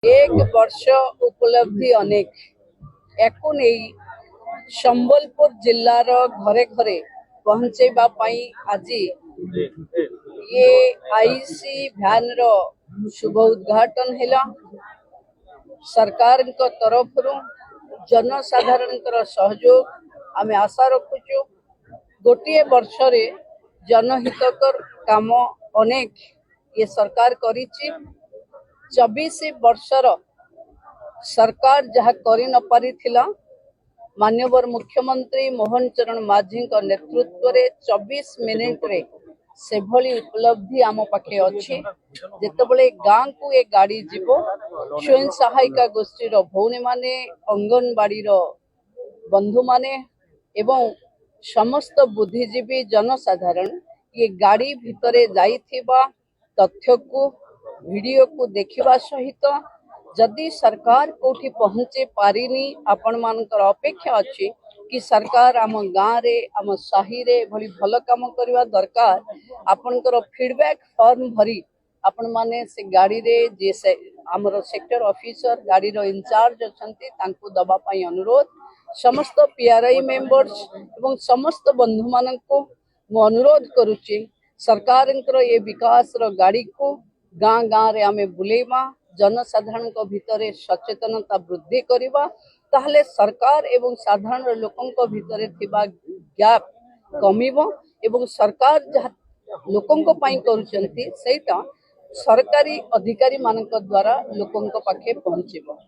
एक वर्ष उपलब्धि अनेक याकू नहीं संबलपुर जिल्लार घरे घरे पहुंचेबा पाई आज ये आईसी भ्यान रो शुभ उद्घाटन हैला। सरकार को तरफ जनसाधारण सहयोग आमे आशा रखुचु। गोटे वर्ष रे जनहितकर काम अनेक ये सरकार करिछि। 24 वर्षर सरकार जहाँ करि न पारिथिला माननीय मुख्यमंत्री मोहन चरण माझी नेतृत्व रे 24 मिनिट रे से भली उपलब्धि आम पाखे अच्छी। जितेबले गाँ को ये गाड़ी जीवो स्वयं सहायिका गोष्ठी भौणी माने अंगनवाड़ी बंधु माने एवं समस्त बुद्धिजीवी जनसाधारण ये गाड़ी भितरे जाइथिबा तथ्य को वीडियो को देखिबा सहित जदि सरकार कोठी पहुंचे पारिनी आपण मानकर अपेक्षा अच्छी कि सरकार आम गाँव रे आम साही रे भली भल काम करवा दरकार। आपनकर फीडबैक फॉर्म भरी आपण माने से गाड़ी रे जे से आमर सेक्टर ऑफिसर गाड़ी रो इंचार्ज अछंती तांको दबा पई अनुरोध। समस्त पीआरआई मेंबर्स एवं समस्त बंधु माननको मो अनुरोध करूची सरकार ये विकास रो गाड़ी को गाँ गाँ रे आमे बुलेमा जनसाधारण भितर सचेतनता वृद्धि करवा ताहले सरकार एवं साधारण लोकंक भितर थिबा गैप कमिबो एवं सरकार जहाँ लोकंक पई करूचंती सेटा सरकारी अधिकारी मानक द्वारा लोकंक पाखे पहुंचीबो।